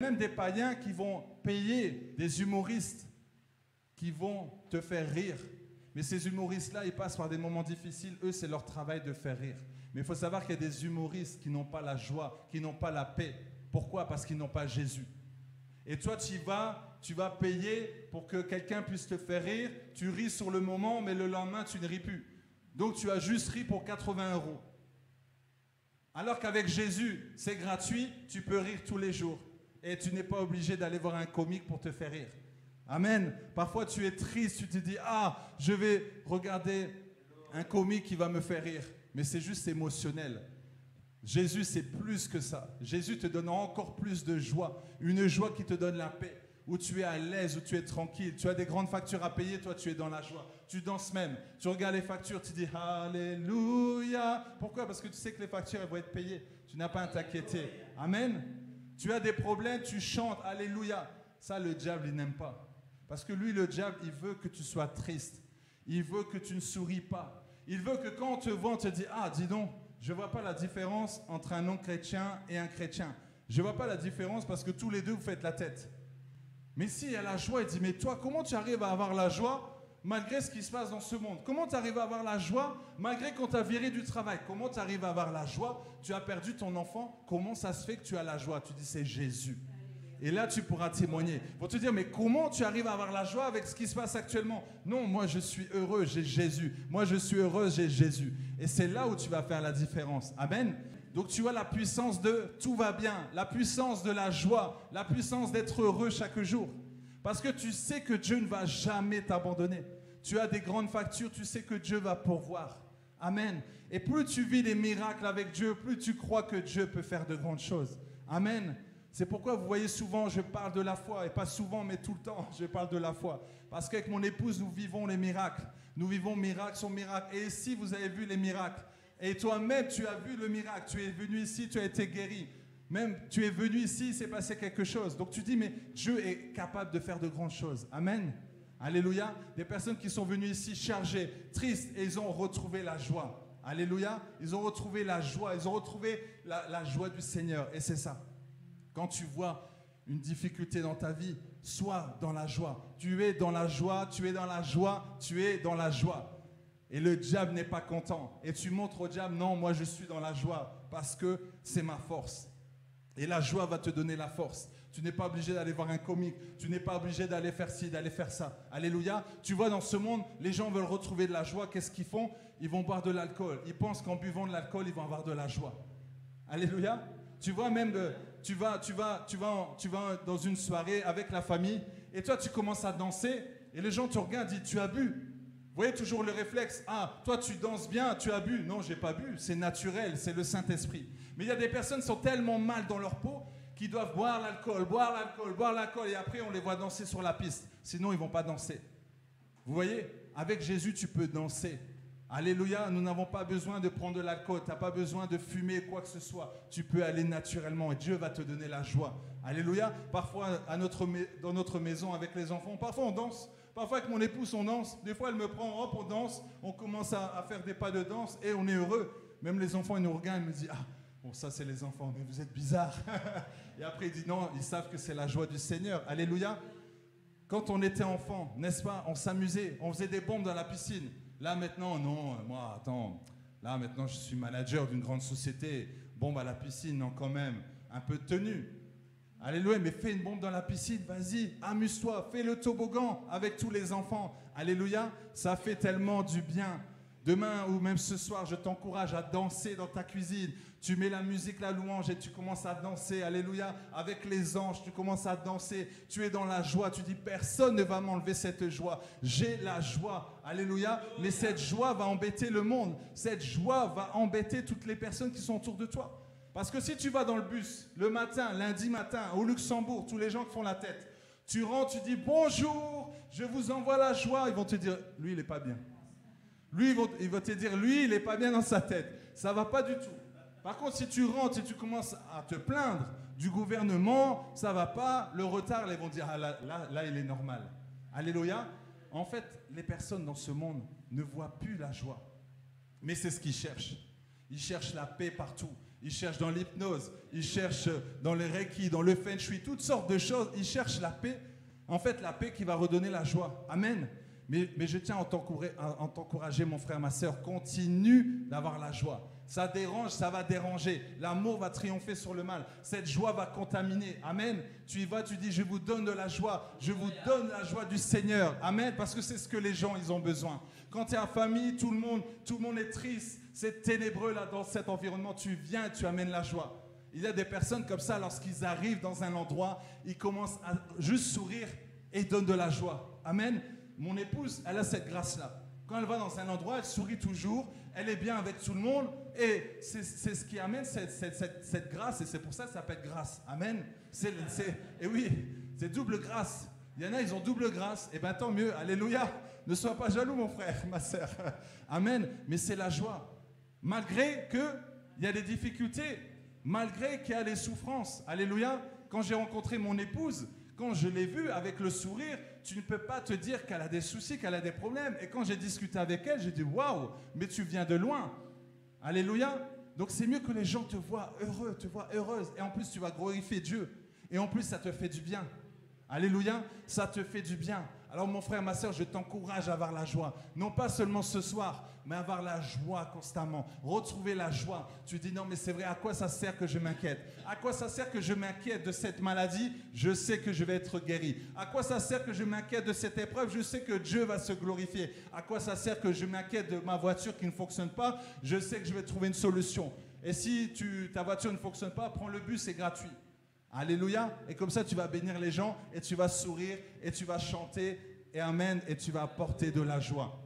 Même des païens qui vont payer des humoristes qui vont te faire rire. Mais ces humoristes-là, ils passent par des moments difficiles. Eux, c'est leur travail de faire rire. Mais il faut savoir qu'il y a des humoristes qui n'ont pas la joie, qui n'ont pas la paix. Pourquoi? Parce qu'ils n'ont pas Jésus. Et toi, tu vas payer pour que quelqu'un puisse te faire rire. Tu ris sur le moment, mais le lendemain, tu ne ris plus. Donc, tu as juste ri pour 80 €. Alors qu'avec Jésus, c'est gratuit, tu peux rire tous les jours. Et tu n'es pas obligé d'aller voir un comique pour te faire rire. Amen. Parfois, tu es triste, tu te dis, ah, je vais regarder un comique qui va me faire rire. Mais c'est juste émotionnel. Jésus, c'est plus que ça. Jésus te donne encore plus de joie. Une joie qui te donne la paix. Où tu es à l'aise, où tu es tranquille. Tu as des grandes factures à payer, toi, tu es dans la joie. Tu danses même. Tu regardes les factures, tu dis, Alléluia. Pourquoi? Parce que tu sais que les factures, elles vont être payées. Tu n'as pas à t'inquiéter. Amen. Tu as des problèmes, tu chantes, Alléluia. Ça, le diable, il n'aime pas. Parce que lui, le diable, il veut que tu sois triste. Il veut que tu ne souris pas. Il veut que quand on te voit, on te dit, ah, dis donc, je ne vois pas la différence entre un non-chrétien et un chrétien. Je ne vois pas la différence parce que tous les deux, vous faites la tête. Mais s'il y a la joie, il dit, mais toi, comment tu arrives à avoir la joie malgré ce qui se passe dans ce monde? Comment tu arrives à avoir la joie malgré qu'on t'a viré du travail? Comment tu arrives à avoir la joie? Tu as perdu ton enfant. Comment ça se fait que tu as la joie? Tu dis, c'est Jésus. Et là, tu pourras témoigner. Ils vont te dire, mais comment tu arrives à avoir la joie avec ce qui se passe actuellement? Non, moi, je suis heureux, j'ai Jésus. Moi, je suis heureuse, j'ai Jésus. Et c'est là où tu vas faire la différence. Amen. Donc, tu as la puissance de tout va bien, la puissance de la joie, la puissance d'être heureux chaque jour. Parce que tu sais que Dieu ne va jamais t'abandonner. Tu as des grandes factures, tu sais que Dieu va pourvoir. Amen. Et plus tu vis les miracles avec Dieu, plus tu crois que Dieu peut faire de grandes choses. Amen. C'est pourquoi vous voyez souvent, je parle de la foi, et pas souvent, mais tout le temps, je parle de la foi. Parce qu'avec mon épouse, nous vivons les miracles. Nous vivons miracle sur miracle. Et si vous avez vu les miracles, et toi-même, tu as vu le miracle, tu es venu ici, tu as été guéri. Même, tu es venu ici, il s'est passé quelque chose. Donc tu dis, mais Dieu est capable de faire de grandes choses. Amen. Alléluia. Des personnes qui sont venues ici chargées, tristes, et ils ont retrouvé la joie. Alléluia. Ils ont retrouvé la joie, ils ont retrouvé la joie du Seigneur. Et c'est ça. Quand tu vois une difficulté dans ta vie, sois dans la joie. Tu es dans la joie, tu es dans la joie, tu es dans la joie. Et le diable n'est pas content. Et tu montres au diable, non, moi je suis dans la joie parce que c'est ma force. Et la joie va te donner la force. Tu n'es pas obligé d'aller voir un comique. Tu n'es pas obligé d'aller faire ci, d'aller faire ça. Alléluia. Tu vois, dans ce monde, les gens veulent retrouver de la joie. Qu'est-ce qu'ils font? Ils vont boire de l'alcool. Ils pensent qu'en buvant de l'alcool, ils vont avoir de la joie. Alléluia. Tu vois, même tu vas dans une soirée avec la famille et toi, tu commences à danser et les gens te regardent et disent, tu as bu. Vous voyez toujours le réflexe, ah, toi tu danses bien, tu as bu. Non, j'ai pas bu, c'est naturel, c'est le Saint-Esprit. Mais il y a des personnes qui sont tellement mal dans leur peau qu'ils doivent boire l'alcool, boire l'alcool, boire l'alcool et après on les voit danser sur la piste. Sinon, ils vont pas danser. Vous voyez, avec Jésus, tu peux danser. Alléluia, nous n'avons pas besoin de prendre de l'alcool, tu n'as pas besoin de fumer quoi que ce soit. Tu peux aller naturellement et Dieu va te donner la joie. Alléluia, parfois dans notre maison avec les enfants, parfois on danse, parfois avec mon épouse on danse, des fois elle me prend, hop on danse, on commence à faire des pas de danse et on est heureux. Même les enfants ils nous regardent et me disent, ah bon ça c'est les enfants, mais vous êtes bizarres. Et après ils disent non, ils savent que c'est la joie du Seigneur. Alléluia. Quand on était enfant, n'est-ce pas, on s'amusait, on faisait des bombes dans la piscine. Là maintenant, non, moi, attends, là maintenant je suis manager d'une grande société, bombe à la piscine, non quand même, un peu de tenue. Alléluia, mais fais une bombe dans la piscine, vas-y, amuse-toi, fais le toboggan avec tous les enfants. Alléluia, ça fait tellement du bien. Demain ou même ce soir, je t'encourage à danser dans ta cuisine. Tu mets la musique, la louange et tu commences à danser. Alléluia. Avec les anges, tu commences à danser. Tu es dans la joie. Tu dis, personne ne va m'enlever cette joie. J'ai la joie. Alléluia. Mais cette joie va embêter le monde. Cette joie va embêter toutes les personnes qui sont autour de toi. Parce que si tu vas dans le bus, le matin, lundi matin, au Luxembourg, tous les gens qui font la tête, tu rentres, tu dis, bonjour, je vous envoie la joie. Ils vont te dire, lui, il n'est pas bien. Lui, il va te dire, lui, il n'est pas bien dans sa tête. Ça ne va pas du tout. Par contre, si tu rentres et tu commences à te plaindre du gouvernement, ça ne va pas, le retard, ils vont dire, ah, là, il est normal. Alléluia. En fait, les personnes dans ce monde ne voient plus la joie. Mais c'est ce qu'ils cherchent. Ils cherchent la paix partout. Ils cherchent dans l'hypnose, ils cherchent dans le reiki, dans le feng shui, toutes sortes de choses. Ils cherchent la paix. En fait, la paix qui va redonner la joie. Amen. Mais je tiens à t'encourager, mon frère, ma soeur. Continue d'avoir la joie. Ça dérange, ça va déranger. L'amour va triompher sur le mal. Cette joie va contaminer. Amen. Tu y vas, tu dis, je vous donne de la joie. Je vous donne la joie du Seigneur. Amen. Parce que c'est ce que les gens, ils ont besoin. Quand tu es en famille, tout le monde est triste. C'est ténébreux là dans cet environnement. Tu viens et tu amènes la joie. Il y a des personnes comme ça, lorsqu'ils arrivent dans un endroit, ils commencent à juste sourire et ils donnent de la joie. Amen. Mon épouse, elle a cette grâce-là. Quand elle va dans un endroit, elle sourit toujours, elle est bien avec tout le monde et c'est ce qui amène cette grâce et c'est pour ça que ça s'appelle grâce. Amen. Et oui, c'est double grâce. Il y en a, ils ont double grâce. Et bien tant mieux, alléluia. Ne sois pas jaloux, mon frère, ma sœur. Amen. Mais c'est la joie. Malgré qu'il y a des difficultés, malgré qu'il y a des souffrances. Alléluia. Quand j'ai rencontré mon épouse, quand je l'ai vue avec le sourire, tu ne peux pas te dire qu'elle a des soucis, qu'elle a des problèmes. Et quand j'ai discuté avec elle, j'ai dit, waouh, mais tu viens de loin. Alléluia. Donc c'est mieux que les gens te voient heureux, te voient heureuse. Et en plus, tu vas glorifier Dieu. Et en plus, ça te fait du bien. Alléluia, ça te fait du bien. Alors mon frère, ma soeur, je t'encourage à avoir la joie. Non pas seulement ce soir, mais avoir la joie constamment. Retrouver la joie. Tu dis non mais c'est vrai, à quoi ça sert que je m'inquiète? À quoi ça sert que je m'inquiète de cette maladie? Je sais que je vais être guéri. À quoi ça sert que je m'inquiète de cette épreuve? Je sais que Dieu va se glorifier. À quoi ça sert que je m'inquiète de ma voiture qui ne fonctionne pas? Je sais que je vais trouver une solution. Et si ta voiture ne fonctionne pas, prends le bus, c'est gratuit. Alléluia. Et comme ça, tu vas bénir les gens et tu vas sourire et tu vas chanter et amen et tu vas apporter de la joie.